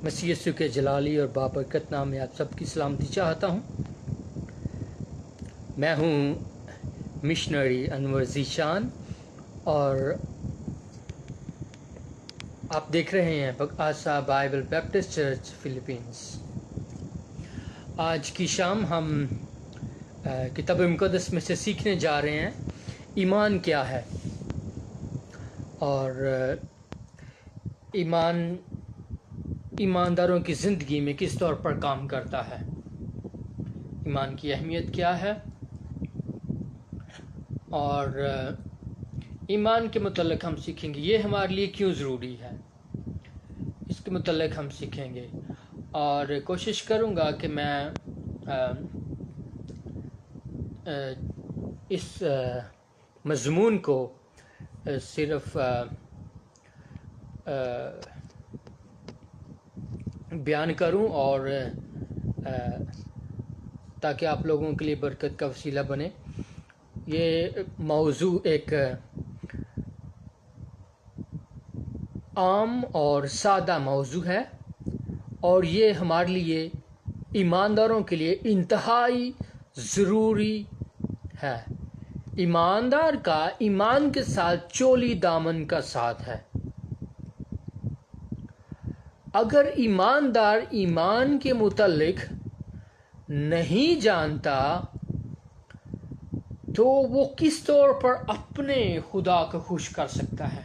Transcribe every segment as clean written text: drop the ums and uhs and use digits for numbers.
مسیح یسوع کے جلالی اور بابرکت نام میں آپ سب کی سلامتی چاہتا ہوں۔ میں ہوں مشنری انور ذیشان اور آپ دیکھ رہے ہیں آسا بائبل بیپٹسٹ چرچ فلپینس۔ آج کی شام ہم کتاب مقدس میں سے سیکھنے جا رہے ہیں ایمان کیا ہے اور ایمانداروں کی زندگی میں کس طور پر کام کرتا ہے، ایمان کی اہمیت کیا ہے اور ایمان کے متعلق ہم سیکھیں گے یہ ہمارے لیے کیوں ضروری ہے، اس کے متعلق ہم سیکھیں گے اور کوشش کروں گا کہ میں اس مضمون کو صرف بیان کروں اور تاکہ آپ لوگوں کے لیے برکت کا وسیلہ بنے۔ یہ موضوع ایک عام اور سادہ موضوع ہے اور یہ ہمارے لیے ایمانداروں کے لیے انتہائی ضروری ہے۔ ایماندار کا ایمان کے ساتھ چولی دامن کا ساتھ ہے۔ اگر ایماندار ایمان کے متعلق نہیں جانتا تو وہ کس طور پر اپنے خدا کو خوش کر سکتا ہے؟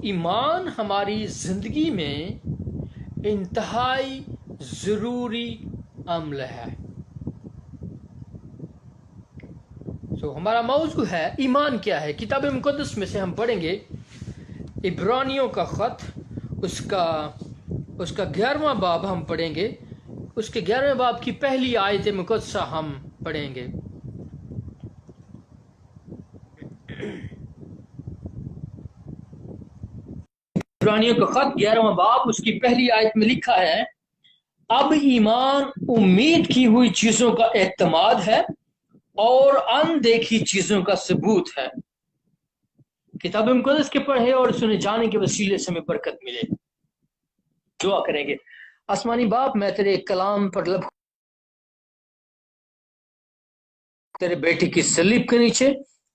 ایمان ہماری زندگی میں انتہائی ضروری عمل ہے۔ ہمارا موضوع ہے ایمان کیا ہے۔ کتاب مقدس میں سے ہم پڑھیں گے عبرانیوں کا خط، اس کا 11واں باب ہم پڑھیں گے، اس کے 11ویں باب کی پہلی آیت مقدسہ ہم پڑھیں گے۔ عبرانیوں کا خط 11واں باب اس کی پہلی آیت میں لکھا ہے، اب ایمان امید کی ہوئی چیزوں کا اعتماد ہے اور اندیکھی چیزوں کا ثبوت ہے۔ کتاب مقدس کے پڑھے اور سنے جانے کے وسیلے سے ہمیں برکت ملے۔ دعا کریں گے۔ آسمانی باپ، میں تیرے کلام پر لب تیرے بیٹے کی صلیب کے نیچے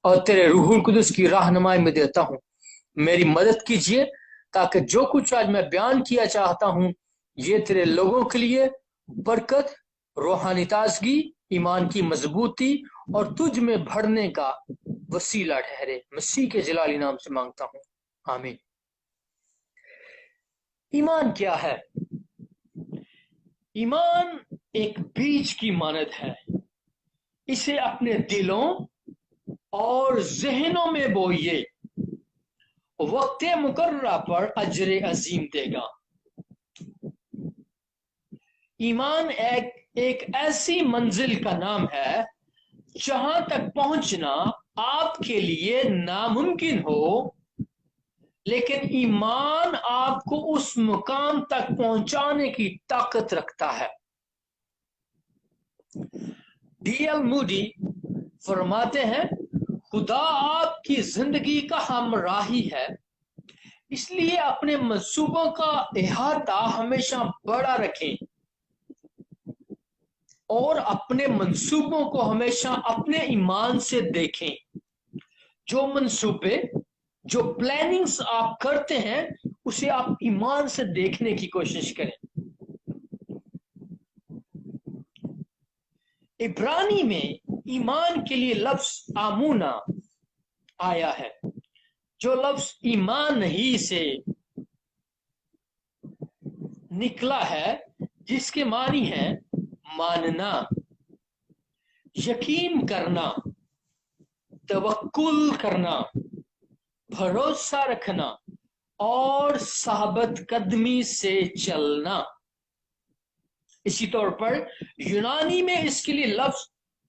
اور تیرے روح القدس کی رہنمائی میں دیتا ہوں۔ میری مدد کیجیے تاکہ جو کچھ آج میں بیان کیا چاہتا ہوں یہ تیرے لوگوں کے لیے برکت، روحانی تازگی، ایمان کی مضبوطی اور تجھ میں بڑھنے کا وسیلہ ٹھہرے۔ مسیح کے جلالی نام سے مانگتا ہوں، آمین۔ ایمان کیا ہے؟ ایمان ایک بیج کی مانند ہے، اسے اپنے دلوں اور ذہنوں میں بوئیے، وقت مقررہ پر اجر عظیم دے گا۔ ایمان ایک ایسی منزل کا نام ہے جہاں تک پہنچنا آپ کے لیے ناممکن ہو، لیکن ایمان آپ کو اس مقام تک پہنچانے کی طاقت رکھتا ہے۔ ڈی ایل موڈی فرماتے ہیں، خدا آپ کی زندگی کا ہمراہی ہے، اس لیے اپنے منصوبوں کا احاطہ ہمیشہ بڑا رکھیں اور اپنے منصوبوں کو ہمیشہ اپنے ایمان سے دیکھیں۔ جو منصوبے، جو پلاننگز آپ کرتے ہیں اسے آپ ایمان سے دیکھنے کی کوشش کریں۔ عبرانی میں ایمان کے لیے لفظ آمونا آیا ہے، جو لفظ ایمان ہی سے نکلا ہے، جس کے معنی ہے ماننا، یقین کرنا، توکل کرنا، بھروسہ رکھنا اور ثابت قدمی سے چلنا۔ اسی طور پر یونانی میں اس کے لیے لفظ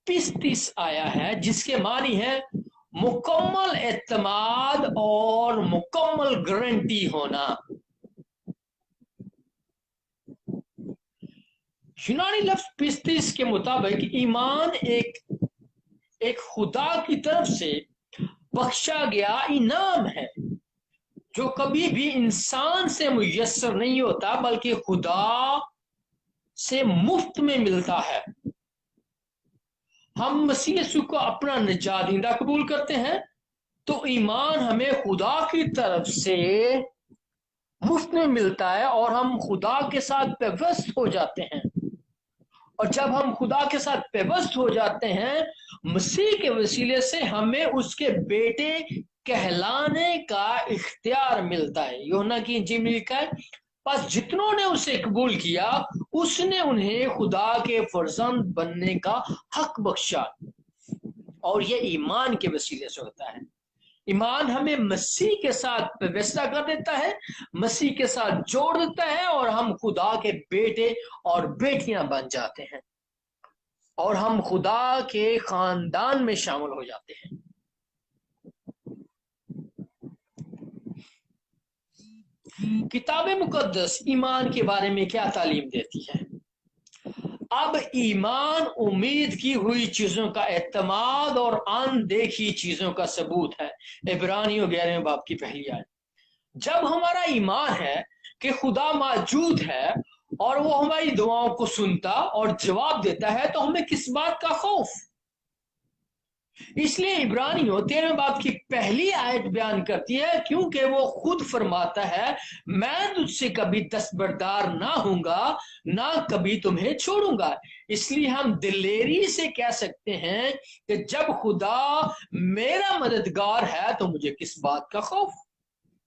پستیس آیا ہے، جس کے معنی ہے مکمل اعتماد اور مکمل گارنٹی ہونا۔ یونانی لفظ پستیس کے مطابق ایمان ایک خدا کی طرف سے بخشا گیا انعام ہے जो कभी भी इंसान से मुयस्सर नहीं होता बल्कि खुदा से मुफ्त में मिलता है। हम मसीह यीशु को अपना निजात दहिंदा कबूल करते हैं तो ईमान हमें खुदा की तरफ से मुफ्त में मिलता है और हम खुदा के साथ पेवस्त हो जाते हैं। और जब हम खुदा के साथ पेवस्त हो जाते हैं, मसीह के वसीले से हमें उसके बेटे कहलाने का इख्तियार मिलता है। यूहन्ना की इंजील में लिखा है, बस जितनों ने उसे कबूल किया उसने उन्हें खुदा के फर्जंद बनने का हक बख्शा। और ये ईमान के वसीले से होता है। ईमान हमें मसीह के साथ व्यवस्था कर देता है, मसीह के साथ जोड़ देता है और हम खुदा के बेटे और बेटियां बन जाते हैं और हम खुदा के खानदान में शामिल हो जाते हैं। किताब मुकद्दस ईमान के बारे में क्या तालीम देती है? अब ईमान उम्मीद की हुई चीजों का एतमाद और अनदेखी चीजों का सबूत है। इब्रानियों 11वें बाब की पहली आयत। जब हमारा ईमान है कि खुदा मौजूद है और वो हमारी दुआओं को सुनता और जवाब देता है तो हमें किस बात का खौफ? इसलिए इब्रानियों 13वें बाब की पहली आयत बयान करती है, क्योंकि वो खुद फरमाता है, मैं तुझसे कभी दस्तबरदार ना होऊंगा, ना कभी तुम्हें छोड़ूंगा। इसलिए हम दिलेरी से कह सकते हैं कि जब खुदा मेरा मददगार है तो मुझे किस बात का खौफ,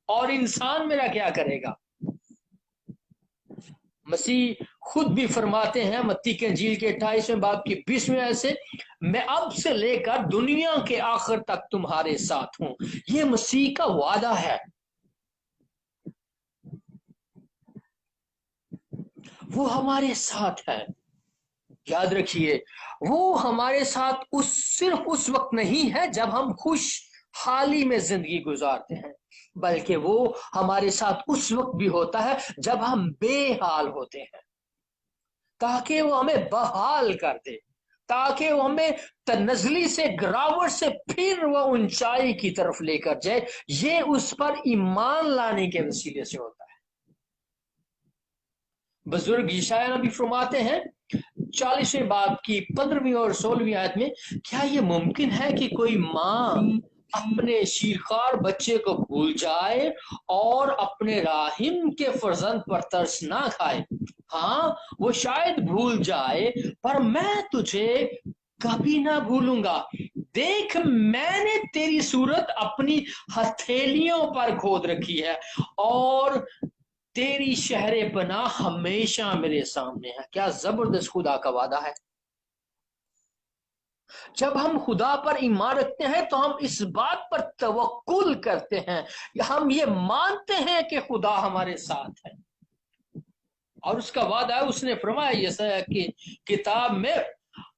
और इंसान मेरा क्या करेगा? मसीह खुद भी फरमाते हैं मत्ती के इंजील के 28वें बाब की 20वें आयत से, मैं अब से लेकर दुनिया के आखिर तक तुम्हारे साथ हूं। यह मसीह का वादा है। वो हमारे साथ है। याद रखिए, वो हमारे साथ सिर्फ उस वक्त नहीं है जब हम खुशहाली में जिंदगी गुजारते हैं, बल्कि वो हमारे साथ उस वक्त भी होता है जब हम बेहाल होते हैं, ताकि वो हमें बहाल कर दे, ताकि वो हमें तनज़ली से, गिरावट से फिर वो ऊंचाई की तरफ लेकर जाए। ये उस पर ईमान लाने के वसीले से होता है। बुजुर्ग यशायाह नबी फरमाते हैं 40वें बाब की 15वीं और 16वीं आयत में, क्या ये मुमकिन है कि कोई माँ अपने शीरखार बच्चे को भूल जाए और अपने राहिम के फर्जंद पर तरस ना खाए? हाँ, वो शायद भूल जाए, पर मैं तुझे कभी ना भूलूंगा। देख, मैंने तेरी सूरत अपनी हथेलियों पर खोद रखी है और तेरी शहरे पनाह हमेशा मेरे सामने है। क्या जबरदस्त खुदा का वादा है। जब हम खुदा पर ईमान रखते हैं तो हम इस बात पर तवक्कुल करते हैं, हम ये मानते हैं कि खुदा हमारे साथ है और उसका वादा है। उसने फरमाया यशायाह की किताब में,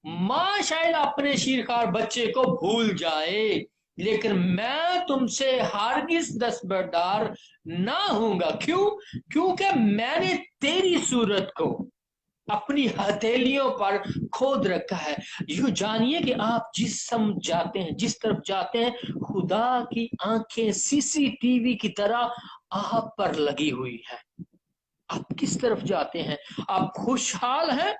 मां शायद अपने शीरखार बच्चे को भूल जाए, लेकिन मैं तुमसे हरगिज दस्तबरदार ना होऊंगा। क्यों? क्योंकि मैंने तेरी सूरत को अपनी हथेलियों पर खोद रखा है। यूं जानिए कि आप जिस तरफ जाते हैं, खुदा की आंखें सीसीटीवी की तरह आप पर लगी हुई है। आप किस तरफ जाते हैं? आप खुशहाल हैं?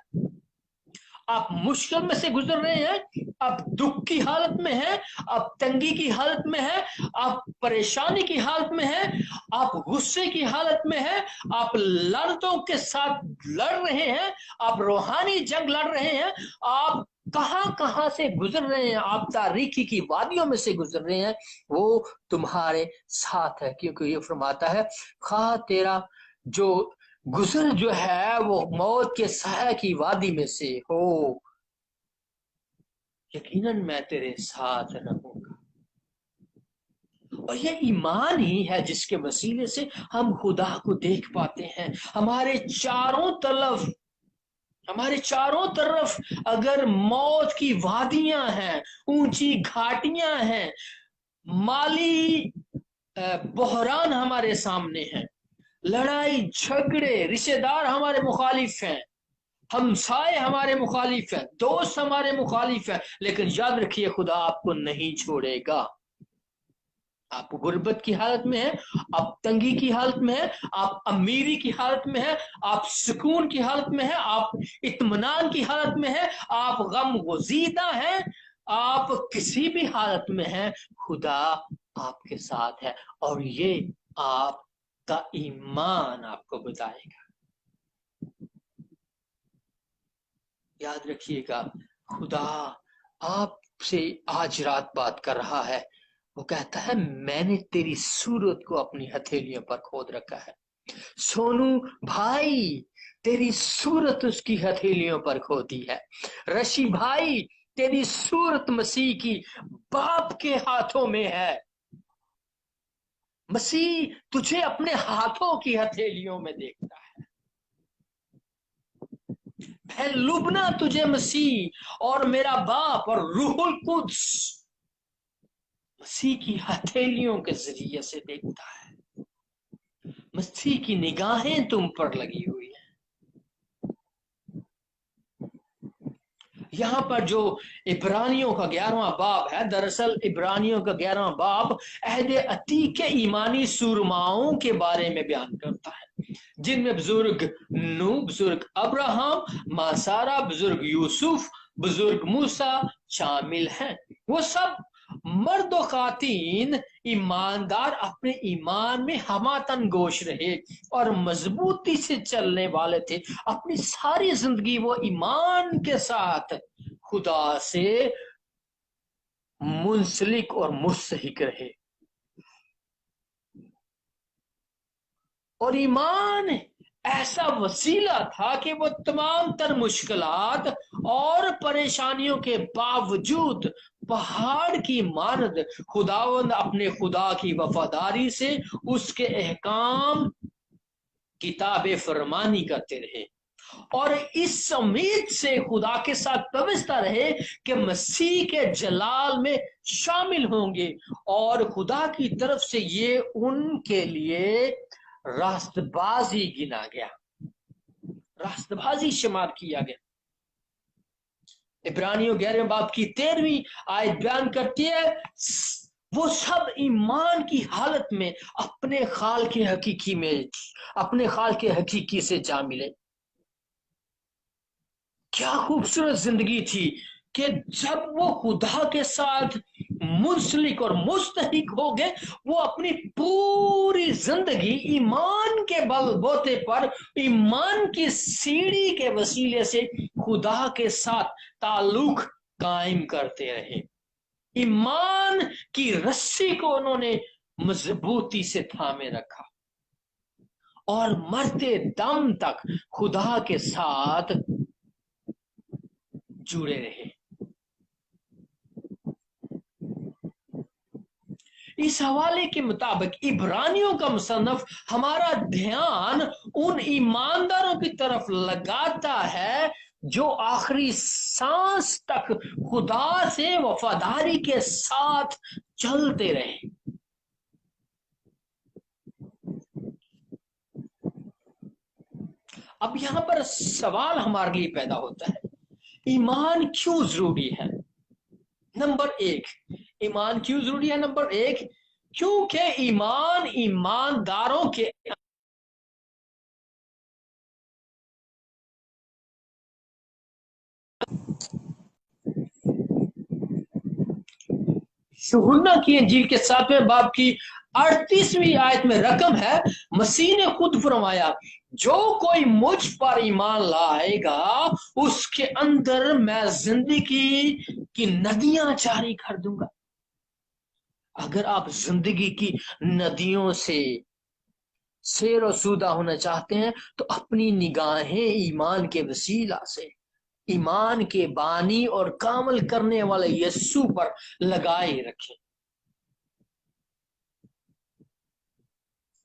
आप मुश्किल में से गुजर रहे हैं? आप दुख की हालत में हैं? आप तंगी की हालत में हैं? आप परेशानी की हालत में हैं? आप गुस्से की हालत में हैं? आप लड़तों के साथ लड़ रहे हैं? आप रूहानी जंग लड़ रहे हैं? आप कहां से गुजर रहे हैं? आप तारीकी की वादियों में से गुजर रहे हैं? वो तुम्हारे साथ है, क्योंकि ये फरमाता है, खा तेरा जो गुजर जो है वो मौत के साया की वादी में से हो, यकीनन मैं तेरे साथ रहूंगा। और ये ईमान ही है जिसके वसीले से हम खुदा को देख पाते हैं। हमारे चारों तरफ अगर मौत की वादियां हैं, ऊंची घाटियां हैं, माली बहरान हमारे सामने हैं, लड़ाई झगड़े, रिश्तेदार हमारे मुखालिफ हैं, हमसाए हमारे मुखालिफ हैं, दोस्त हमारे मुखालिफ हैं, लेकिन याद रखिए खुदा आपको नहीं छोड़ेगा। آپ غربت کی حالت میں ہیں، آپ تنگی کی حالت میں ہیں، آپ امیری کی حالت میں ہیں، آپ سکون کی حالت میں ہیں، آپ اطمینان کی حالت میں ہیں، آپ غم گزیدہ ہیں، آپ کسی بھی حالت میں ہیں، خدا آپ کے ساتھ ہے، اور یہ آپ کا ایمان آپ کو بتائے گا۔ یاد رکھیے گا، خدا آپ سے آج رات بات کر رہا ہے۔ وہ کہتا ہے میں نے تیری صورت کو اپنی ہتھیلیوں پر کھود رکھا ہے۔ سونو بھائی، تیری صورت اس کی ہتھیلیوں پر کھودی ہے۔ رشی بھائی، تیری صورت مسیح کی باپ کے ہاتھوں میں ہے۔ مسیح تجھے اپنے ہاتھوں کی ہتھیلیوں میں دیکھتا ہے۔ لبنا تجھے مسیح اور میرا باپ اور روح القدس مسیح کی ہتھیلیوں کے ذریعے سے دیکھتا ہے۔ مسیح کی نگاہیں تم پر لگی ہوئی ہیں۔ یہاں پر جو عبرانیوں کا 11واں باب ہے، دراصل عبرانیوں کا 11واں باب عہد عتیق کے ایمانی سورماؤں کے بارے میں بیان کرتا ہے، جن میں بزرگ نو، بزرگ ابراہم، ماں سارا، بزرگ یوسف، بزرگ موسیٰ شامل ہیں۔ وہ سب مرد و خواتین ایماندار اپنے ایمان میں ہماتن گوش رہے اور مضبوطی سے چلنے والے تھے۔ اپنی ساری زندگی وہ ایمان کے ساتھ خدا سے منسلک اور مستحق رہے، اور ایمان ایسا وسیلہ تھا کہ وہ تمام تر مشکلات اور پریشانیوں کے باوجود پہاڑ کی مانند خداوند اپنے خدا کی وفاداری سے اس کے احکام کی تابع فرمانی کرتے رہے، اور اس امید سے خدا کے ساتھ وابستہ رہے کہ مسیح کے جلال میں شامل ہوں گے، اور خدا کی طرف سے یہ ان کے لیے راست بازی گنا گیا، راست بازی شمار کیا گیا۔ عبرانیوں 11 باب کی 13ویں آیت بیان کرتی ہے وہ سب ایمان کی حالت میں اپنے خالق حقیقی سے جا ملے۔ کیا خوبصورت زندگی تھی کہ جب وہ خدا کے ساتھ منسلک اور مستحق ہو گئے، وہ اپنی پوری زندگی ایمان کے بل بوتے پر، ایمان کی سیڑھی کے وسیلے سے خدا کے ساتھ تعلق قائم کرتے رہے۔ ایمان کی رسی کو انہوں نے مضبوطی سے تھامے رکھا اور مرتے دم تک خدا کے ساتھ جڑے رہے۔ اس حوالے کے مطابق عبرانیوں کا مصنف ہمارا دھیان ان ایمانداروں کی طرف لگاتا ہے جو آخری سانس تک خدا سے وفاداری کے ساتھ چلتے رہے۔ اب یہاں پر سوال ہمارے لیے پیدا ہوتا ہے، ایمان کیوں ضروری ہے؟ نمبر 1، ایمان کیوں ضروری ہے؟ نمبر 1، کیونکہ ایمان ایمانداروں کے یوحنا کی انجیل کے 7ویں باب کی 38ویں آیت میں رقم ہے، مسیح نے خود فرمایا جو کوئی مجھ پر ایمان لائے گا اس کے اندر میں زندگی کی ندیاں جاری کر دوں گا۔ اگر آپ زندگی کی ندیوں سے سیر و سودہ ہونا چاہتے ہیں تو اپنی نگاہیں ایمان کے وسیلہ سے ایمان کے بانی اور کامل کرنے والے یسوع پر لگائے رکھیں۔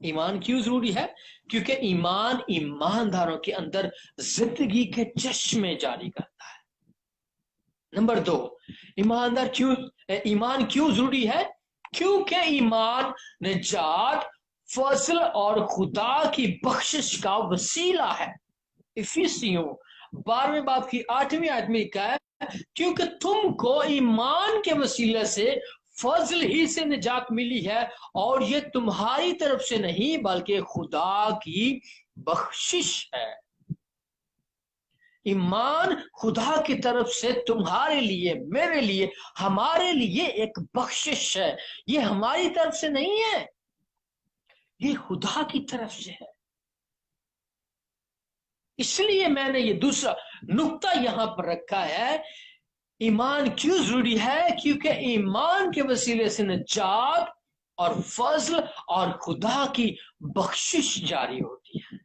ایمان کیوں ضروری ہے؟ کیونکہ ایمان ایمانداروں کے اندر زندگی کے چشمے جاری کرتا ہے۔ نمبر 2، ایمان کیوں ضروری ہے؟ کیونکہ ایمان نجات، فضل اور خدا کی بخشش کا وسیلہ ہے۔ افیسیوں 12ویں باب کی 8ویں آیت میں لکھا ہے کیونکہ تم کو ایمان کے وسیلے سے फजल ही से निजात मिली है, और ये तुम्हारी तरफ से नहीं बल्कि खुदा की बख्शिश है। ईमान खुदा की तरफ से तुम्हारे लिए, मेरे लिए, हमारे लिए एक बख्शिश है। ये हमारी तरफ से नहीं है, ये खुदा की तरफ से है। इसलिए मैंने ये दूसरा नुक्ता यहां पर रखा है। ईमान क्यों जरूरी है? क्योंकि ईमान के वसीले से निजात और फजल और खुदा की बख्शिश जारी होती है।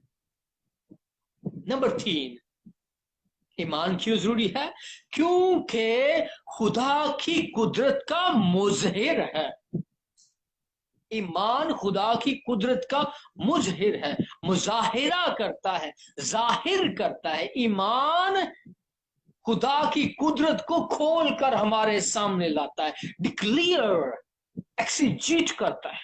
नंबर 3, ईमान क्यों जरूरी है? क्योंकि खुदा की कुदरत का मुजहिर है। ईमान खुदा की कुदरत का मुजहिर है, मुजाहिरा करता है, जाहिर करता है। ईमान खुदा की कुदरत को खोल कर हमारे सामने लाता है, डिक्लेयर, एक्सिजीट करता है।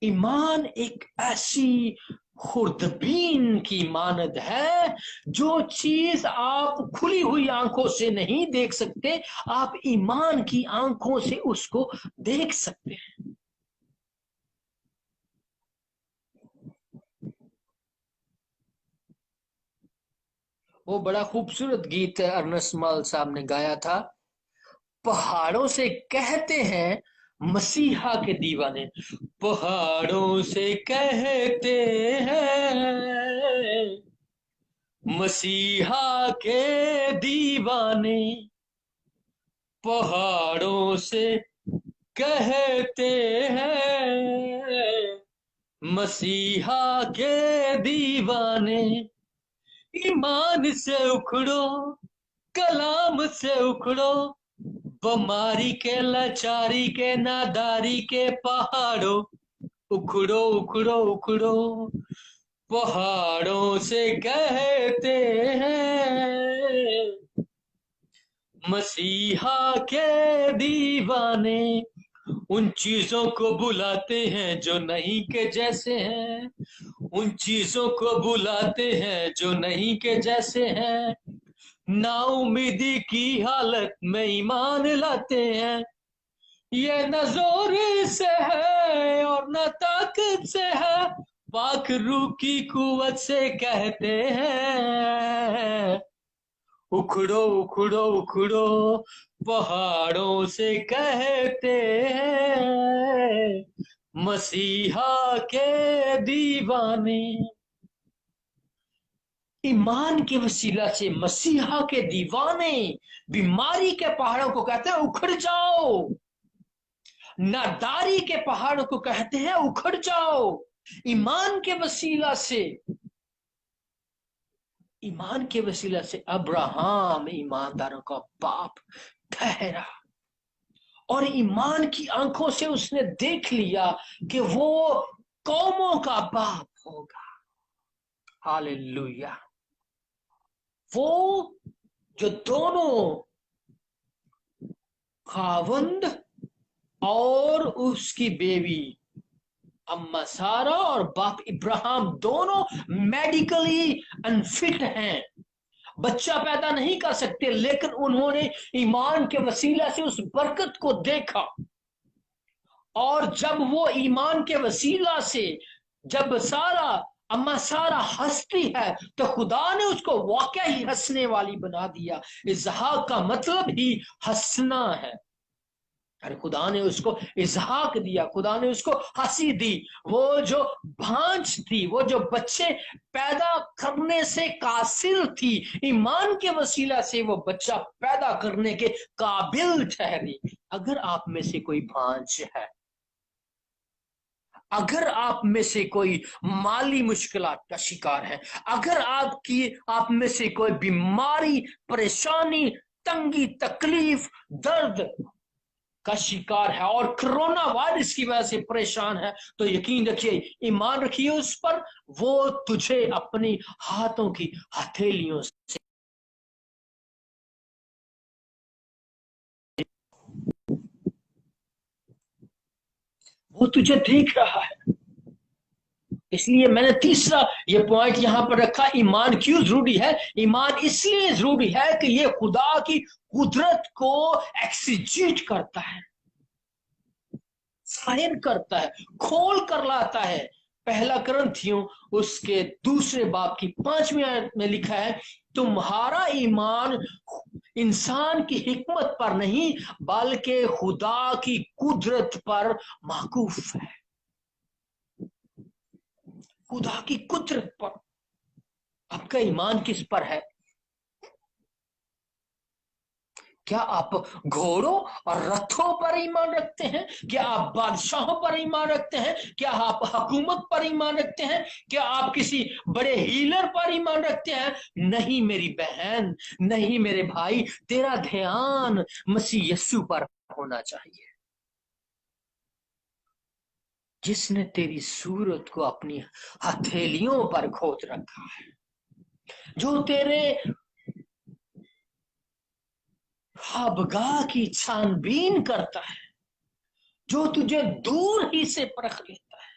ईमान एक ऐसी खुर्दबीन की मानद है, जो चीज आप खुली हुई आंखों से नहीं देख सकते, आप ईमान की आंखों से उसको देख सकते हैं। वो बड़ा खूबसूरत गीत अर्नस्ट माल साहब ने गाया था, पहाड़ों से कहते हैं मसीहा के दीवाने, पहाड़ों से कहते हैं मसीहा के दीवाने, पहाड़ों से कहते हैं मसीहा के दीवाने, ईमान से उखड़ो, कलाम से उखड़ो, बमारी के, लाचारी के, नादारी के पहाड़ों, उखड़ो उखड़ो उखड़ो, पहाड़ों से कहते हैं मसीहा के दीवाने, उन चीजों को बुलाते हैं जो नहीं के जैसे हैं, उन चीजों को बुलाते हैं जो नहीं के जैसे हैं, नाउमीदी की हालत में ईमान लाते हैं, ये न जोर से है और न ताकत से है, पाक रूह की कुवत से कहते हैं उखड़ो उखड़ो उखड़ो, पहाड़ों से कहते हैं मसीहा के दीवाने। ईमान के वसीला से मसीहा के दीवाने बीमारी के पहाड़ों को कहते हैं उखड़ जाओ, नादारी के पहाड़ों को कहते हैं उखड़ जाओ। ईमान के वसीला से, ईमान के वसीला से अब्राहम ईमानदारों का बाप ठहरा, और ईमान की आंखों से उसने देख लिया कि वो कौमों का बाप होगा। हालेलुया। वो जो दोनों खावंद और उसकी बेबी अम्मा सारा और बाप इब्राहिम दोनों मेडिकली अनफिट हैं, बच्चा पैदा नहीं कर सकते, लेकिन उन्होंने ईमान के वसीला से उस बरकत को देखा, और जब वो ईमान के वसीला से, जब अम्मा सारा हंसती है तो खुदा ने उसको वाकई ही हंसने वाली बना दिया। इज़हाक का मतलब ही हंसना है, अरे खुदा ने उसको इज़हाक दिया, खुदा ने उसको हंसी दी। वो जो भांज थी, वो जो बच्चे पैदा करने से कासिल थी, ईमान के वसीला से वो बच्चा पैदा करने के काबिल ठहरी। अगर आप में से कोई भांज है, अगर आप में से कोई माली मुश्किलात का शिकार है, अगर आप में से कोई बीमारी, परेशानी, तंगी, तकलीफ, दर्द का शिकार है और कोरोना वायरस की वजह से परेशान है, तो यकीन रखिए, ईमान रखिए उस पर, वो तुझे अपनी हाथों की हथेलियों से वो तुझे देख रहा है। इसलिए मैंने तीसरा ये पॉइंट यहां पर रखा, ईमान क्यों जरूरी है? ईमान इसलिए जरूरी है कि ये खुदा की कुदरत को एक्सिजीट करता है, जाहिर करता है, खोल कर लाता है। पहला करंथियों उसके 2 बाब की 5वीं आयत में लिखा है, तुम्हारा ईमान इंसान की हिकमत पर नहीं बल्कि खुदा की कुदरत पर मौकूफ है। खुदा की कुदरत पर आपका ईमान किस पर है? क्या आप घोड़ों और रथों पर ईमान रखते हैं? क्या आप बादशाहों पर ईमान रखते हैं? क्या आप हुकूमत पर ईमान रखते हैं? क्या आप किसी बड़े हीलर पर ईमान रखते हैं? नहीं मेरी बहन, नहीं मेरे भाई, तेरा ध्यान मसीह यीशु पर होना चाहिए, जिसने तेरी सूरत को अपनी हथेलियों पर खोद रखा है, जो तेरे ख्वाबगाह की छानबीन करता है, जो तुझे दूर ही से परख लेता है,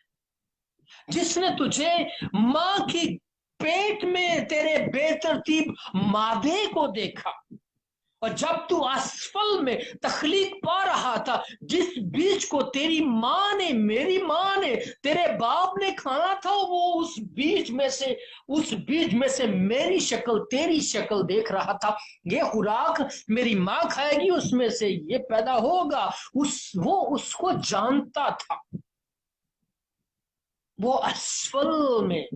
जिसने तुझे मां की पेट में तेरे बेतरतीब मादे को देखा, और जब तू असफल में तखलीक पा रहा था, जिस बीज को तेरी मां ने, मेरी मां ने, तेरे बाप ने खाना था, वो उस बीज में से मेरी शक्ल, तेरी शक्ल देख रहा था। ये खुराक मेरी मां खाएगी, उसमें से ये पैदा होगा। वो उसको जानता था। वो असफल में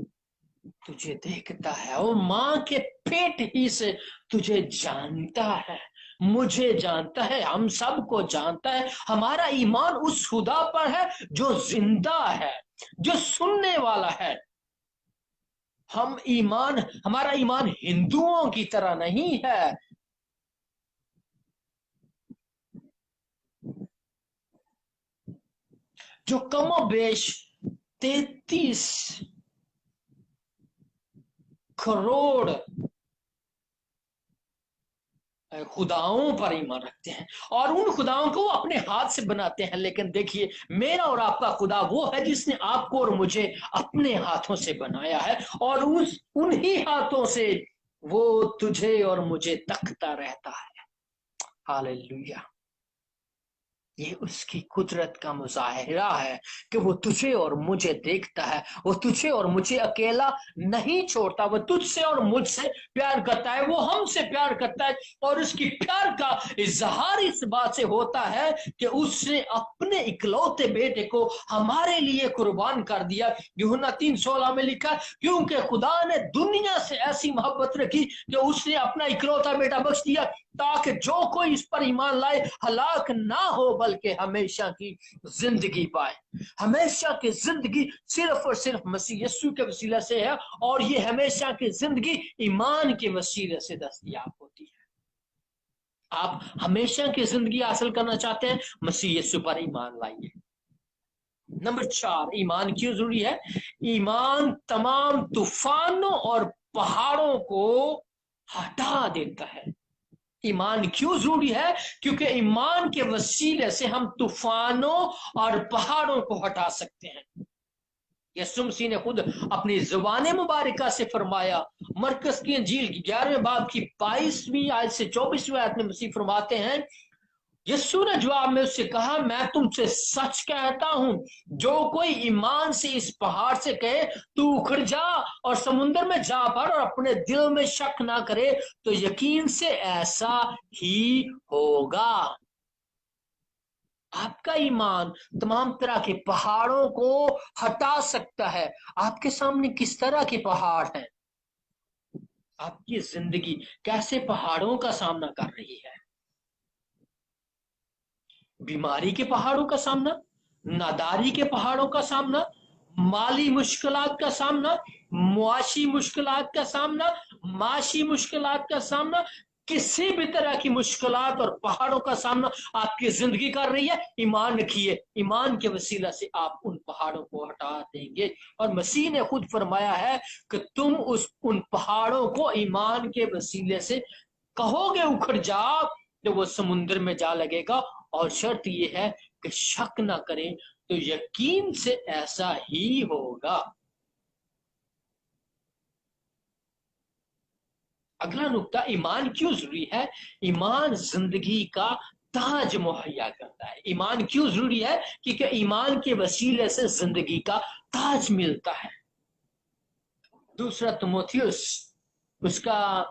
तुझे देखता है, वो मां के पेट ही से तुझे जानता है, मुझे जानता है, हम सबको जानता है। हमारा ईमान उस खुदा पर है जो जिंदा है, जो सुनने वाला है। हमारा ईमान हिंदुओं की तरह नहीं है। जो कमोबेश 33 करोड़ खुदाओं पर ईमान रखते हैं और उन खुदाओं को अपने हाथ से बनाते हैं। लेकिन देखिए, मेरा और आपका खुदा वो है जिसने आपको और मुझे अपने हाथों से बनाया है, और उन्हीं हाथों से वो तुझे और मुझे तकता रहता है। हालेलुया। ये उसकी कुदरत का मुजाहिरा है कि वो तुझे और मुझे देखता है, वो तुझे और मुझे अकेला नहीं छोड़ता, वो तुझसे और मुझसे प्यार करता है, वो हमसे प्यार करता है। और उसकी प्यार का इजहार इस बात से होता है कि उसने अपने इकलौते बेटे को हमारे लिए कुर्बान कर दिया। यूहन्ना 3:16 में लिखा, क्योंकि खुदा ने दुनिया से ऐसी मोहब्बत रखी कि उसने अपना इकलौता बेटा बख्श दिया, ताकि जो कोई इस पर ईमान लाए हलाक ना हो बल्कि हमेशा की जिंदगी पाए। हमेशा की जिंदगी सिर्फ और सिर्फ मसीह यीशु के वसीले से है, और ये हमेशा की जिंदगी ईमान के वसीले से दस्तयाब होती है। आप हमेशा की जिंदगी हासिल करना चाहते हैं, मसीह यीशु पर ईमान लाइए। नंबर 4, ईमान क्यों जरूरी है? ईमान तमाम तूफानों और पहाड़ों को हटा देता है। ईमान क्यों जरूरी है? क्योंकि ईमान के वसीले से हम तूफानों और पहाड़ों को हटा सकते हैं। यीशु मसीह ने खुद अपनी ज़ुबान मुबारका से फरमाया, मरकस की इंजील की 11वें बाब की 22वीं आयत से 24वीं आयत में मसीह फरमाते हैं, यीशु ने जवाब में उससे कहा, मैं तुमसे सच कहता हूं, जो कोई ईमान से इस पहाड़ से कहे तू उखड़ जा और समुद्र में जा पड़, और अपने दिल में शक ना करे, तो यकीन से ऐसा ही होगा। आपका ईमान तमाम तरह के पहाड़ों को हटा सकता है। आपके सामने किस तरह के पहाड़ हैं? आपकी जिंदगी कैसे पहाड़ों का सामना कर रही है? बीमारी के पहाड़ों का सामना, नादारी के पहाड़ों का सामना, माली मुश्किलात का सामना, मुआशी मुश्किलात का सामना, माशी मुश्किलात का सामना, किसी भी तरह की मुश्किलात और पहाड़ों का सामना आपकी जिंदगी कर रही है, ईमान रखिए, ईमान के वसीला से आप उन पहाड़ों को हटा देंगे। और मसीह ने खुद फरमाया है कि तुम उन पहाड़ों को ईमान के वसीले से कहोगे उखड़ जा, तो वो समुद्र में जा लगेगा। और शर्त ये है कि शक ना करें, तो यकीन से ऐसा ही होगा। अगला नुक्ता, ईमान क्यों जरूरी है? ईमान जिंदगी का تاج مہیا کرتا ہے۔ ایمان کیوں ضروری ہے؟ کیونکہ ایمان کے وسیلے سے زندگی کا تاج ملتا ہے۔ دوسرا تimotheus اس کا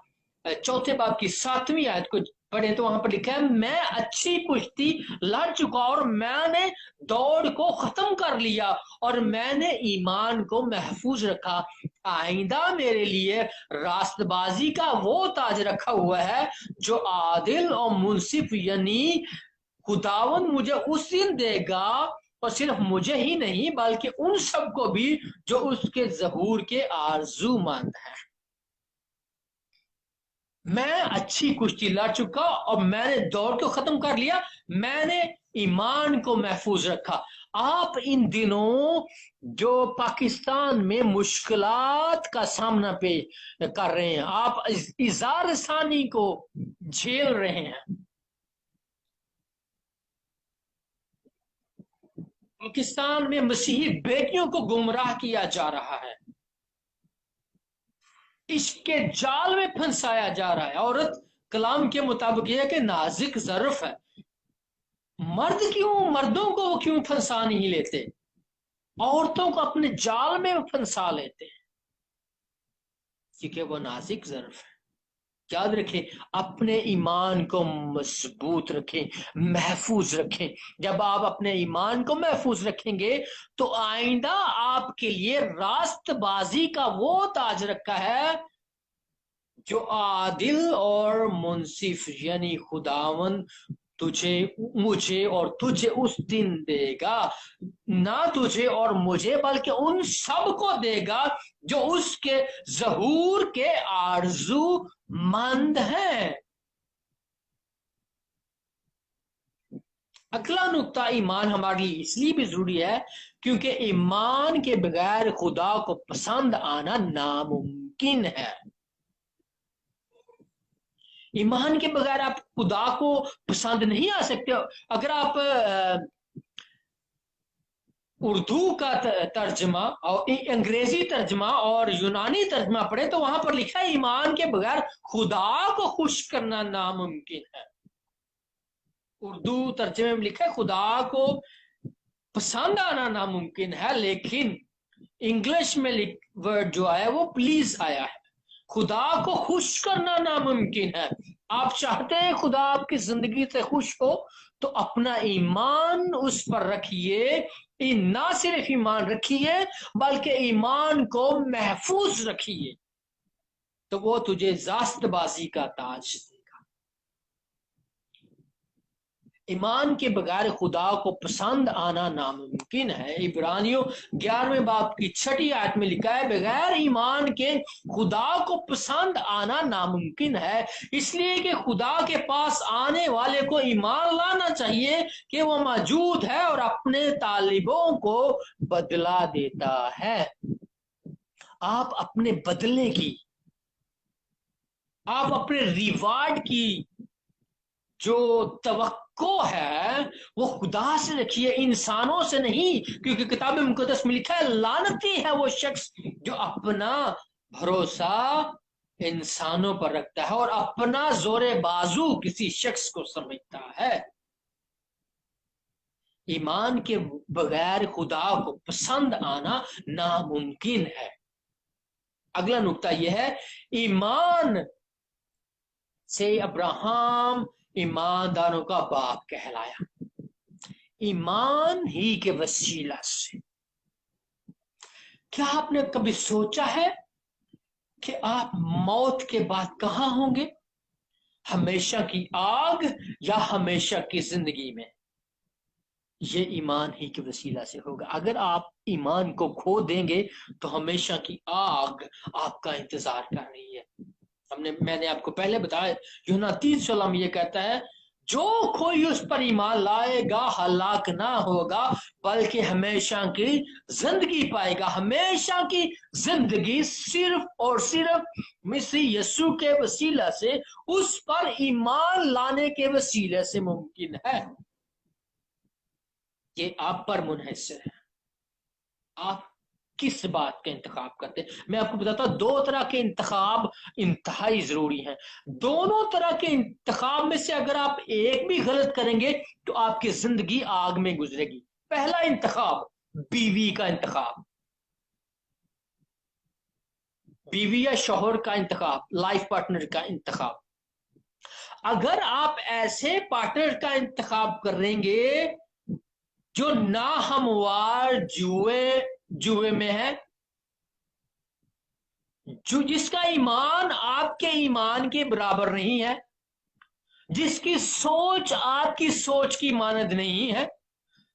چوتھے باب کی 7ویں آیت کو پڑھیں تو وہاں پر لکھا ہے، میں اچھی کشتی لڑ چکا اور میں نے دوڑ کو ختم کر لیا اور میں نے ایمان کو محفوظ رکھا، آئندہ میرے لیے راست بازی کا وہ تاج رکھا ہوا ہے جو عادل اور منصف یعنی خداوند مجھے اس دن دے گا، اور صرف مجھے ہی نہیں بلکہ ان سب کو بھی جو اس کے ظہور کے آرزو مند ہیں۔ میں اچھی کشتی لڑ چکا اور میں نے دوڑ کو ختم کر لیا، میں نے ایمان کو محفوظ رکھا۔ آپ ان دنوں جو پاکستان میں مشکلات کا سامنا کر رہے ہیں، آپ اظہار ثانی کو جھیل رہے ہیں، پاکستان میں مسیحی بیٹیوں کو گمراہ کیا جا رہا ہے، عشق کے جال میں پھنسایا جا رہا ہے۔ عورت کلام کے مطابق یہ کہ نازک ظرف ہے، مردوں کو وہ کیوں پھنسا نہیں لیتے؟ عورتوں کو اپنے جال میں پھنسا لیتے ہیں کیونکہ وہ نازک ظرف ہے۔ یاد رکھیں، اپنے ایمان کو مضبوط رکھیں، محفوظ رکھیں۔ جب آپ اپنے ایمان کو محفوظ رکھیں گے تو آئندہ آپ کے لیے راست بازی کا وہ تاج رکھا ہے جو عادل اور منصف یعنی خداوند مجھے اور تجھے اس دن دے گا، نہ تجھے اور مجھے بلکہ ان سب کو دے گا جو اس کے ظہور کے آرزو مند ہیں۔ اگلا نقطہ، ایمان ہمارے لیے اس لیے بھی ضروری ہے کیونکہ ایمان کے بغیر خدا کو پسند آنا ناممکن ہے۔ ایمان کے بغیر آپ خدا کو پسند نہیں آ سکتے۔ اگر آپ اردو کا ترجمہ اور انگریزی ترجمہ اور یونانی ترجمہ پڑھیں تو وہاں پر لکھا ہے ایمان کے بغیر خدا کو خوش کرنا ناممکن ہے۔ اردو ترجمے میں لکھا ہے خدا کو پسند آنا ناممکن ہے، لیکن انگلش میں ورڈ جو آیا وہ پلیز آیا ہے۔ خدا کو خوش کرنا ناممکن ہے۔ آپ چاہتے ہیں خدا آپ کی زندگی سے خوش ہو تو اپنا ایمان اس پر رکھیے، نہ صرف ایمان رکھیے بلکہ ایمان کو محفوظ رکھیے، تو وہ تجھے راست بازی کا تاج دے گا۔ ایمان کے بغیر خدا کو پسند آنا ناممکن ہے۔ عبرانیوں 11ویں باب کی 6 آیت میں لکھا ہے، بغیر ایمان کے خدا کو پسند آنا ناممکن ہے، اس لیے کہ خدا کے پاس آنے والے کو ایمان لانا چاہیے کہ وہ موجود ہے اور اپنے طالبوں کو بدلہ دیتا ہے۔ آپ اپنے بدلے کی، آپ اپنے ریوارڈ کی جو توقع ہے وہ خدا سے رکھیے، انسانوں سے نہیں، کیونکہ کتاب مقدس میں لکھا ہے لعنتی ہے وہ شخص جو اپنا بھروسہ انسانوں پر رکھتا ہے اور اپنا زور بازو کسی شخص کو سمجھتا ہے۔ ایمان کے بغیر خدا کو پسند آنا ناممکن ہے۔ اگلا نقطہ یہ ہے، ایمان سے ابراہیم ایمانداروں کا باپ کہلایا، ایمان ہی کے وسیلہ سے۔ کیا آپ نے کبھی سوچا ہے کہ آپ موت کے بعد کہاں ہوں گے؟ ہمیشہ کی آگ یا ہمیشہ کی زندگی میں؟ یہ ایمان ہی کے وسیلہ سے ہوگا۔ اگر آپ ایمان کو کھو دیں گے تو ہمیشہ کی آگ آپ کا انتظار کر رہی ہے۔ میں نے آپ کو پہلے بتایا، یوحنا 3:16 میں یہ کہتا ہے، جو کوئی اس پر ایمان لائے گا ہلاک نہ ہوگا بلکہ ہمیشہ کی زندگی پائے گا۔ ہمیشہ کی زندگی صرف اور صرف مسیح یسوع کے وسیلہ سے، اس پر ایمان لانے کے وسیلے سے ممکن ہے۔ یہ آپ پر منحصر ہے۔ آپ किस बात का इंतखाब करते हैं। मैं आपको बताता हूं, दो तरह के इंतखाब इंतहाई जरूरी हैं। दोनों तरह के इंतखाब में से अगर आप एक भी गलत करेंगे तो आपकी जिंदगी आग में गुजरेगी। पहला इंतखाब बीवी का इंतखाब, बीवी या शौहर का इंतखाब, लाइफ पार्टनर का इंतखाब। अगर आप ऐसे पार्टनर का इंतखाब करेंगे जो ना हमवार जुए में है, जो जिसका ईमान आपके ईमान के बराबर नहीं है, जिसकी सोच आपकी सोच की मानद नहीं है,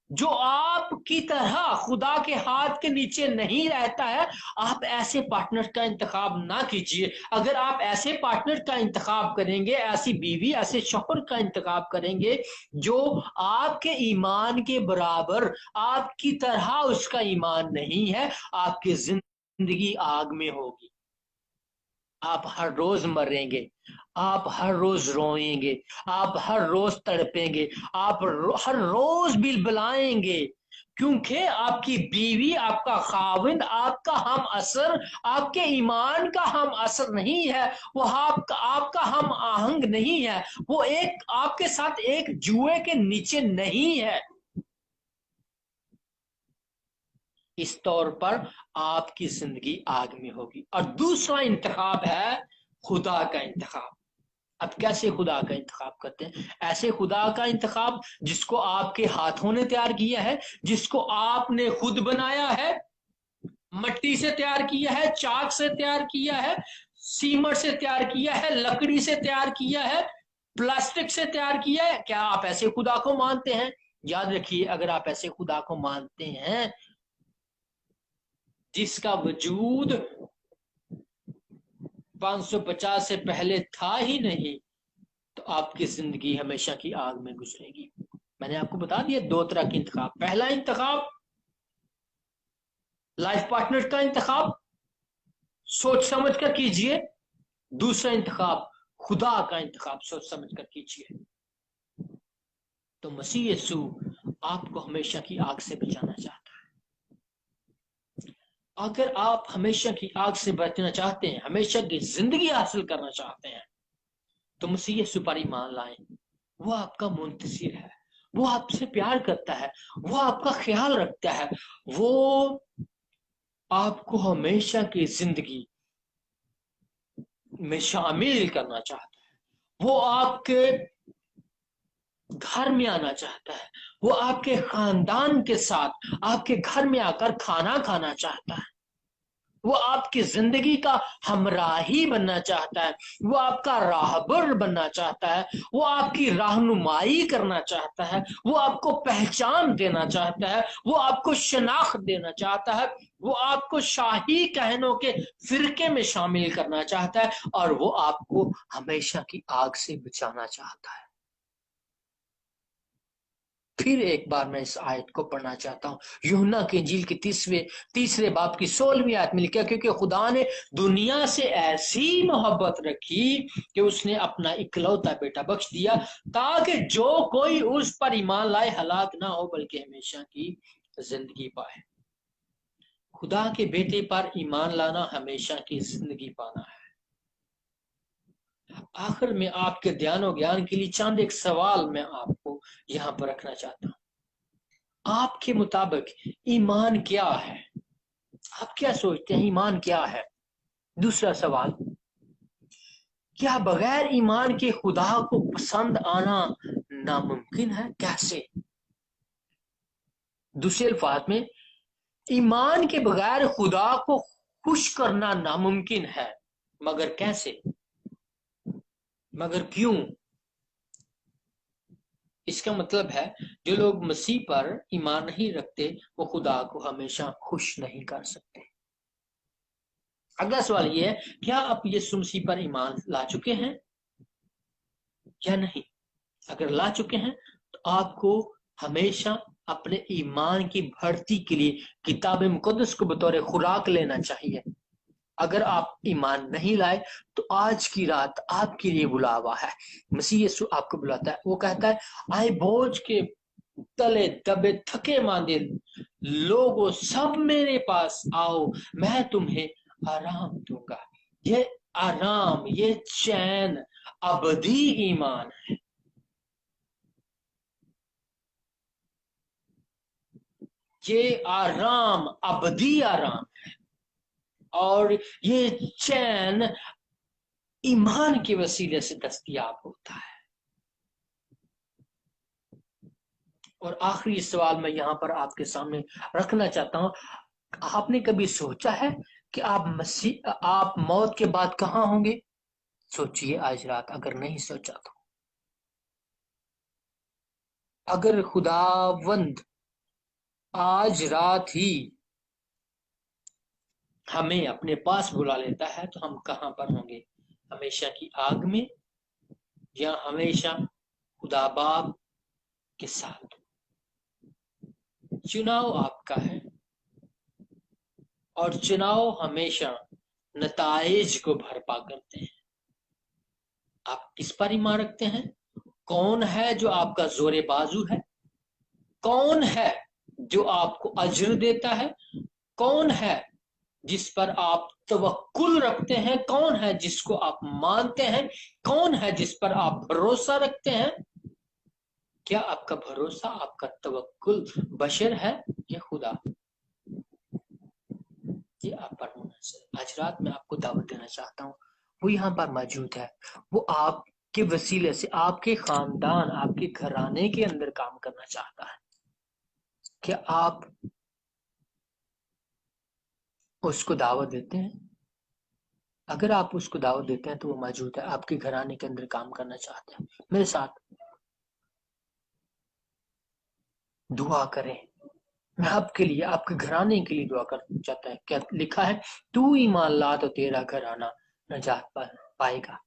जो आपकी तरह खुदा के हाथ के नीचे नहीं रहता है, आप ऐसे पार्टनर का इंतखाब ना कीजिए। अगर आप ऐसे पार्टनर का इंतखाब करेंगे, ऐसी बीवी, ऐसे शौहर का इंतखाब करेंगे जो आपके ईमान के बराबर, आपकी तरह उसका ईमान नहीं है, आपकी जिंदगी आग में होगी। आप हर रोज मरेंगे, आप हर रोज रोएंगे, आप हर रोज तड़पेंगे, आप हर रोज बिलबिलाएंगे, क्योंकि आपकी बीवी, आपका खाविंद, आपका हम असर, आपके ईमान का हम असर नहीं है, वो आपका हम आहंग नहीं है, वो एक आपके साथ एक जुए के नीचे नहीं है। इस तौर पर आपकी जिंदगी आग में होगी। और दूसरा इंतखाब है खुदा का इंतखाब। अब कैसे खुदा का इंतखाब करते हैं? ऐसे खुदा का इंतखाब जिसको आपके हाथों ने तैयार किया है, जिसको आपने खुद बनाया है, मट्टी से तैयार किया है, चाक से तैयार किया है, सीमेंट से तैयार किया है, लकड़ी से तैयार किया है, प्लास्टिक से तैयार किया है। क्या आप ऐसे खुदा को मानते हैं? याद रखिए, अगर आप ऐसे खुदा को मानते हैं जिसका वजूद 550 से पहले था ही नहीं, तो आपकी जिंदगी हमेशा की आग में गुजरेगी। मैंने आपको बता दिया दो तरह के इंतखाब। पहला इंतखाब लाइफ पार्टनर का इंतखाब सोच समझ कर कीजिए। दूसरा इंतखाब खुदा का इंतखाब सोच समझ कर कीजिए। तो मसीह यीशु आपको हमेशा की आग से बचाना चाहता है। अगर आप हमेशा की आग से बचना चाहते हैं, हमेशा की जिंदगी हासिल करना चाहते हैं, तो मसीह यीशु पर ईमान लाएं। वो आपका मुंतसिर है, वो आपसे प्यार करता है, वो आपका ख्याल रखता है, वो आपको हमेशा की जिंदगी में शामिल करना चाहता है। वो आपके घर में आना चाहता है, वो आपके खानदान के साथ आपके घर में आकर खाना खाना चाहता है, वो आपकी जिंदगी का हमराही बनना चाहता है, वो आपका राहबर बनना चाहता है, वो आपकी रहनुमाई करना चाहता है, वो आपको पहचान देना चाहता है, वो आपको शनाख्त देना चाहता है, वो आपको शाही कहनों के फिरके में शामिल करना चाहता है, और वो आपको हमेशा की आग से बचाना चाहता है। फिर एक बार मैं इस आयत को पढ़ना चाहता हूँ, यूहन्ना की इंजील की तीसरे बाब की 16वीं आयत में लिखा, क्योंकि खुदा ने दुनिया से ऐसी मोहब्बत रखी कि उसने अपना इकलौता बेटा बख्श दिया, ताकि जो कोई उस पर ईमान लाए हलाक ना हो बल्कि हमेशा की जिंदगी पाए। खुदा के बेटे पर ईमान लाना हमेशा की जिंदगी पाना है। आखिर में आपके ध्यान और ज्ञान के लिए चंद एक सवाल मैं आपको यहां पर रखना चाहता हूं। आपके मुताबिक ईमान क्या है? आप क्या सोचते हैं ईमान क्या है? दूसरा सवाल, क्या बगैर ईमान के खुदा को पसंद आना नामुमकिन है? कैसे? दूसरे अल्फाज में, ईमान के बगैर खुदा को खुश करना नामुमकिन है, मगर कैसे, मगर क्यों? इसका मतलब है, जो लोग मसीह पर ईमान नहीं रखते वो खुदा को हमेशा खुश नहीं कर सकते। अगला सवाल ये है, क्या आप यीशु मसीह पर ईमान ला चुके हैं या नहीं? अगर ला चुके हैं तो आपको हमेशा अपने ईमान की बढ़ती के लिए किताब मुकद्दस को बतौर खुराक लेना चाहिए। अगर आप ईमान नहीं लाए तो आज की रात आपके लिए बुलावा है। मसीह यीशु आपको बुलाता है, वो कहता है, आए बोझ के तले दबे थके मांदे लोगों सब मेरे पास आओ, मैं तुम्हें आराम दूंगा। ये आराम, ये चैन अबदी ईमान है। ये आराम अबदी आराम है, और ये चैन ईमान के वसीले से दस्तयाब होता है। और आखिरी सवाल मैं यहाँ पर आपके सामने रखना चाहता हूँ, आपने कभी सोचा है कि आप मौत के बाद कहाँ होंगे? सोचिए आज रात, अगर नहीं सोचा तो। अगर खुदावंद आज रात ही हमें अपने पास बुला लेता है तो हम कहाँ पर होंगे? हमेशा की आग में, या हमेशा खुदा बाप के साथ? चुनाव आपका है, और चुनाव हमेशा नताइज को भरपा करते हैं। आप किस पर ईमान रखते हैं? कौन है जो आपका जोरे बाजू है? कौन है जो आपको अज्र देता है? कौन है जिस पर आप तवक्कुल रखते हैं? कौन है जिसको आप मानते हैं? कौन है जिस पर आप भरोसा रखते हैं? क्या आपका भरोसा, आपका तवक्कुल बशर है या खुदा? ये आप पर होना चाहिए। आज रात मैं आपको दावत देना चाहता हूँ, वो यहाँ पर मौजूद है। वो आपके वसीले से, आपके खानदान, आपके घराने के अंदर काम करना चाहता है। क्या आप उसको दावत देते हैं? अगर आप उसको दावत देते हैं तो वो मौजूद है, आपके घराने के अंदर काम करना चाहता है। मेरे साथ दुआ करें। मैं आपके लिए, आपके घराने के लिए दुआ करना चाहता है। क्या लिखा है? तू ईमान ला तो तेरा घराना नजात पाएगा।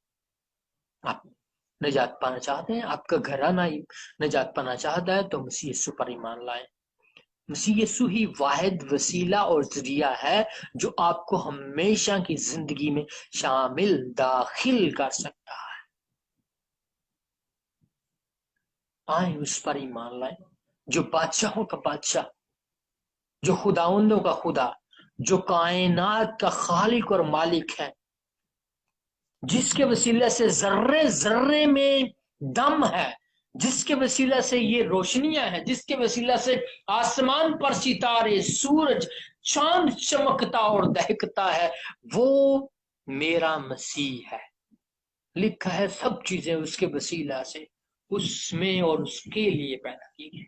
आप नजात पाना चाहते हैं, आपका घराना नजात पाना चाहता है, तो मसीह यीशु पर ईमान लाएं। मसीह यीशु ही वाहिद वसीला और जरिया है जो आपको हमेशा की जिंदगी में शामिल, दाखिल कर सकता है। आए उस पर ईमान लाएं जो बादशाहों का बादशाह, जो खुदाउंदों का खुदा, जो कायनात का खालिक और मालिक है, जिसके वसीले से जर्रे जर्रे में दम है, जिसके वसीला से ये रोशनियां हैं, जिसके वसीला से आसमान पर सितारे, सूरज, चांद चमकता और दहकता है, वो मेरा मसीह है। लिखा है सब चीजें उसके वसीला से, उसमें और उसके लिए पैदा की गई।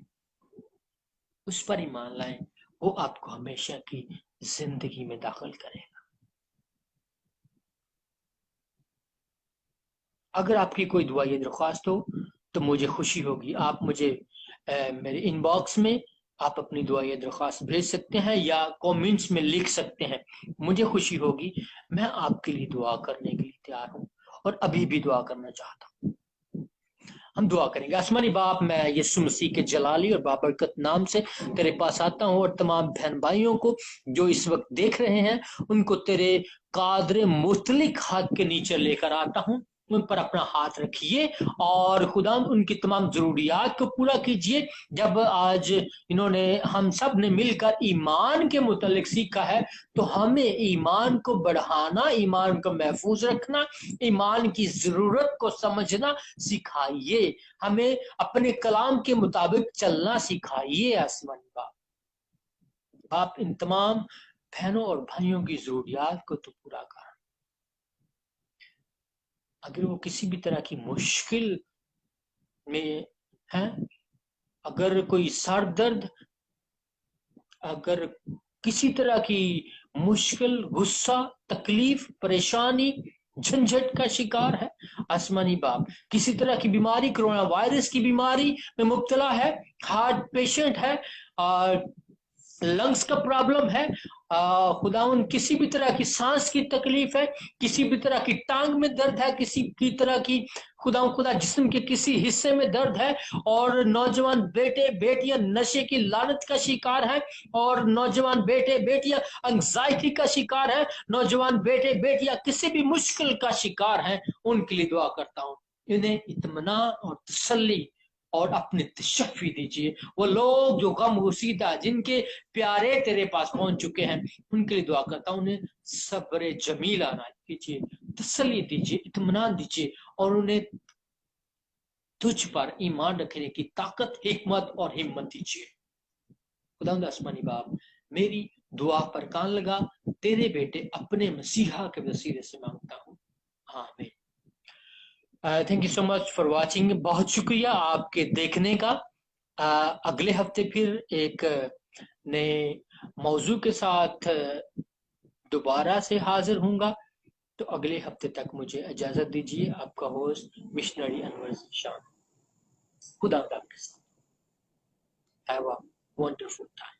उस पर ईमान लाएं, वो आपको हमेशा की जिंदगी में दाखिल करेगा। अगर आपकी कोई दुआ या दरख्वास्त हो तो मुझे खुशी होगी। आप मुझे मेरे इनबॉक्स में आप अपनी दुआ या दरख्वास्त भेज सकते हैं, या कमेंट्स में लिख सकते हैं। मुझे खुशी होगी। मैं आपके लिए दुआ करने के लिए तैयार हूँ, और अभी भी दुआ करना चाहता हूँ। हम दुआ करेंगे। आसमानी बाप, मैं यीशु मसीह के जलाली और बाबरकत नाम से तेरे पास आता हूँ, और तमाम बहन भाइयों को जो इस वक्त देख रहे हैं, उनको तेरे कादर मुतलिक हाथ के नीचे लेकर आता हूँ। उन पर अपना हाथ रखिए, और खुदा उनकी तमाम जरूरियात को पूरा कीजिए। जब आज इन्होंने, हम सब ने मिलकर ईमान के मुतलिक सीखा है, तो हमें ईमान को बढ़ाना, ईमान को महफूज रखना, ईमान की जरूरत को समझना सिखाइए। हमें अपने कलाम के मुताबिक चलना सिखाइए। आसमानी बाप, आप इन तमाम बहनों और भाइयों की जरूरियात को तो पूरा कर। अगर वो किसी भी तरह की मुश्किल में हैं, अगर कोई सर दर्द, अगर किसी तरह की मुश्किल, गुस्सा, तकलीफ, परेशानी, झंझट का शिकार है, आसमानी बाप, किसी तरह की बीमारी, कोरोना वायरस की बीमारी में मुब्तला है, हार्ट पेशेंट है, लंग्स का प्रॉब्लम है, खुदाउन किसी भी तरह की सांस की तकलीफ है, किसी भी तरह की टांग में दर्द है, किसी की तरह की खुदा जिस्म के किसी हिस्से में दर्द है, और नौजवान बेटे बेटियां नशे की लानत का शिकार है, और नौजवान बेटे बेटियां एंजाइटी का शिकार है, नौजवान बेटे बेटियां किसी भी मुश्किल का शिकार है, उनके लिए दुआ करता हूँ। इन्हें इत्मीनान और तसल्ली اور اپنے تشفی دیجیے. وہ لوگ جو غم گسیدہ جن کے پیارے تیرے پاس پہنچ چکے ہیں ان کے لیے دعا کرتا ہوں. انہیں صبر جمیل عنایت کیجیے, تسلی دیجیے, اطمینان دیجیے, اور انہیں تجھ پر ایمان رکھنے کی طاقت, حکمت اور ہمت دیجیے. خداوند آسمانی باپ, میری دعا پر کان لگا, تیرے بیٹے اپنے مسیحا کے وسیلے سے مانگتا ہوں, آمین. Thank you so much for watching. بہت شکریہ آپ کے دیکھنے کا. اگلے ہفتے پھر ایک نئے موضوع کے ساتھ دوبارہ سے حاضر ہوں گا. تو اگلے ہفتے تک مجھے اجازت دیجیے. آپ کا ہوسٹ مشنری انور شان. خدا آپ کے ساتھ. Have a wonderful time.